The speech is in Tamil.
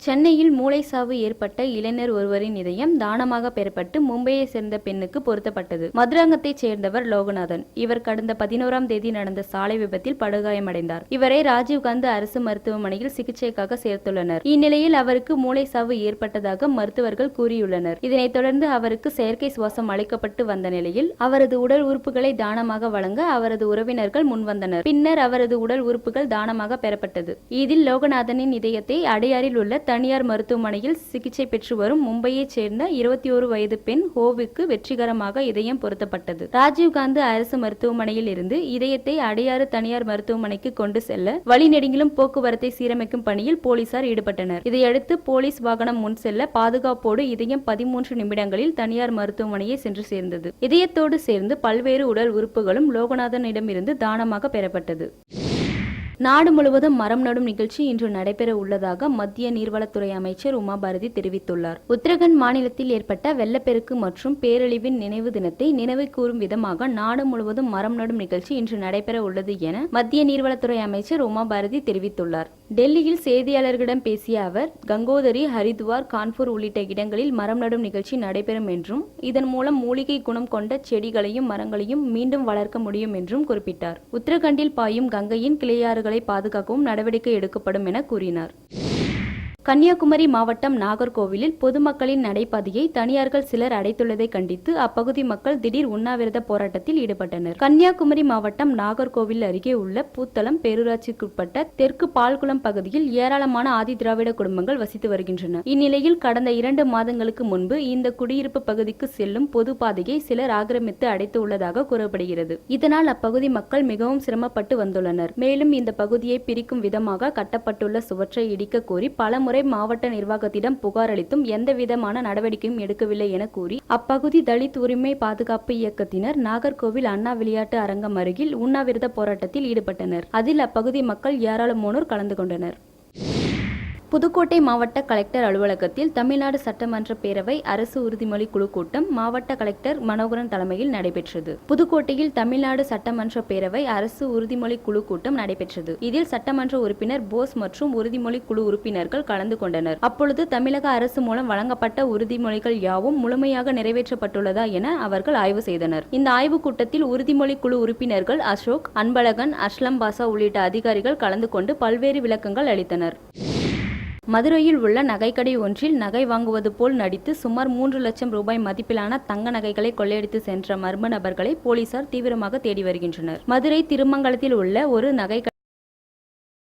சென்னையில் மூளைச்சாவு ஏற்பட்ட இளைஞர் ஒருவரின் இதயம் தானமாக பெறப்பட்டு மும்பையை சேர்ந்த பெண்ணுக்கு பொருத்தப்பட்டது. மதுராங்கத்தைச் சேர்ந்தவர் லோகநாதன். இவர் கடந்த 11ஆம் தேதி நடந்த சாலை விபத்தில் படுகாயமடைந்தார். இவரை ராஜீவ்காந்தி அரசு மருத்துவமனையில் சிகிச்சைக்காக சேர்த்துள்ளனர். இந்நிலையில் அவருக்கு மூளைச்சாவு ஏற்பட்டதாக மருத்துவர்கள் கூறியுள்ளனர். இதனைத் தொடர்ந்து அவருக்கு செயற்கை சுவாசம் அளிக்கப்பட்டு வந்த நிலையில் அவரது உடல் உறுப்புகளை தானமாக வழங்க அவரது உறவினர்கள் முன்வந்தனர். பின்னர் அவரது உடல் உறுப்புகள் தானமாக பெறப்பட்டது. இதில் லோகநாதனின் இதயத்தை அடையாறில் உள்ள தனியார் மருத்துவமனையில் சிகிச்சை பெற்று வரும் மும்பையைச் சேர்ந்த 21 வயது பெண் ஹோவுக்கு வெற்றிகரமாக இதயம் பொருத்தப்பட்டது. ராஜீவ்காந்தி அரசு மருத்துவமனையில் இருந்து இதயத்தை அடையாறு தனியார் மருத்துவமனைக்கு கொண்டு செல்ல வழிநெடுங்கிலும் போக்குவரத்தை சீரமைக்கும் பணியில் போலீசார் ஈடுபட்டனர். இதையடுத்து போலீஸ் வாகனம் முன் செல்ல பாதுகாப்போடு இதயம் 13 நிமிடங்களில் தனியார் மருத்துவமனையை சென்று சேர்ந்தது. இதயத்தோடு சேர்ந்து பல்வேறு உடல் உறுப்புகளும் லோகநாதனிடமிருந்து தானமாக பெறப்பட்டது. நாடு முழுவதும் மரம் நடும் நிகழ்ச்சி இன்று நடைபெற உள்ளதாக மத்திய நீர்வளத்துறை அமைச்சர் உமா பாரதி தெரிவித்துள்ளார். உத்தரகண்ட் மாநிலத்தில் ஏற்பட்ட வெள்ளப்பெருக்கு மற்றும் பேரழிவின் நினைவு தினத்தை நினைவு கூறும் விதமாக நாடு முழுவதும் மரம் நடும் நிகழ்ச்சி இன்று நடைபெற உள்ளது என மத்திய நீர்வளத்துறை அமைச்சர் உமா பாரதி தெரிவித்துள்ளார். டெல்லியில் செய்தியாளர்களிடம் பேசிய அவர், கங்கோதரி, ஹரித்வார், கான்பூர் உள்ளிட்ட இடங்களில் மரம் நடும் நிகழ்ச்சி நடைபெறும் என்றும் இதன் மூலம் மூலிகை குணம் கொண்ட செடிகளையும் மரங்களையும் மீண்டும் வளர்க்க முடியும் என்றும் குறிப்பிட்டார். உத்தரகண்டில் பாயும் கங்கையின் கிளையாறுகளை பாதுகாக்கவும் நடவடிக்கை எடுக்கப்படும் என கூறினார். கன்னியாகுமரி மாவட்டம் நாகர்கோவிலில் பொதுமக்களின் நடைபாதையை தனியார்கள் சிலர் அடைத்துள்ளதை கண்டித்து அப்பகுதி மக்கள் திடீர் உண்ணாவிரத போராட்டத்தில் ஈடுபட்டனர். கன்னியாகுமரி மாவட்டம் நாகர்கோவில் அருகே உள்ள பூத்தளம் பேரூராட்சிக்குட்பட்ட தெற்கு பால்குளம் பகுதியில் ஏராளமான ஆதி திராவிட குடும்பங்கள் வசித்து வருகின்றன. இந்நிலையில் கடந்த 2 மாதங்களுக்கு முன்பு இந்த குடியிருப்பு பகுதிக்கு செல்லும் பொது பாதையை சிலர் ஆக்கிரமித்து அடைத்து உள்ளதாக கூறப்படுகிறது. இதனால் அப்பகுதி மக்கள் மிகவும் சிரமப்பட்டு வந்துள்ளனர். மேலும் இந்த பகுதியை பிரிக்கும் விதமாக கட்டப்பட்டுள்ள சுவற்றை இடிக்க கோரி பல மாவட்ட நிர்வாகத்திடம் புகார் அளித்தும் எந்தவிதமான நடவடிக்கையும் எடுக்கவில்லை என கூறி அப்பகுதி தலித் உரிமை பாதுகாப்பு இயக்கத்தினர் நாகர்கோவில் அண்ணா விளையாட்டு அரங்கம் அருகில் உண்ணாவிரத போராட்டத்தில் ஈடுபட்டனர். அதில் அப்பகுதி மக்கள் ஏராளமானோர் கலந்து கொண்டனர். புதுக்கோட்டை மாவட்ட கலெக்டர் அலுவலகத்தில் தமிழ்நாடு சட்டமன்ற பேரவை அரசு உறுதிமொழி குழு கூட்டம் மாவட்ட கலெக்டர் மனோகரன் தலைமையில் நடைபெற்றது. புதுக்கோட்டையில் தமிழ்நாடு சட்டமன்ற பேரவை அரசு உறுதிமொழி குழு கூட்டம் நடைபெற்றது. இதில் சட்டமன்ற உறுப்பினர் போஸ் மற்றும் உறுதிமொழி குழு உறுப்பினர்கள் கலந்து கொண்டனர். அப்பொழுது தமிழக அரசு மூலம் வழங்கப்பட்ட உறுதிமொழிகள் யாவும் முழுமையாக நிறைவேற்றப்பட்டுள்ளதா என அவர்கள் ஆய்வு செய்தனர். இந்த ஆய்வுக் கூட்டத்தில் உறுதிமொழி குழு உறுப்பினர்கள் அசோக், அன்பழகன், அஸ்லம் பாஷா உள்ளிட்ட அதிகாரிகள் கலந்து கொண்டு பல்வேறு விளக்கங்கள் அளித்தனர். மதுரையில் உள்ள நகைக்கடை ஒன்றில் நகை வாங்குவது போல் நடித்து சுமார் 3 லட்சம் ரூபாய் மதிப்பிலான தங்க நகைகளை கொள்ளையடித்து சென்ற மர்ம நபர்களை போலீசார் தீவிரமாக தேடி வருகின்றனர். மதுரை திருமங்கலத்தில் உள்ள ஒரு நகை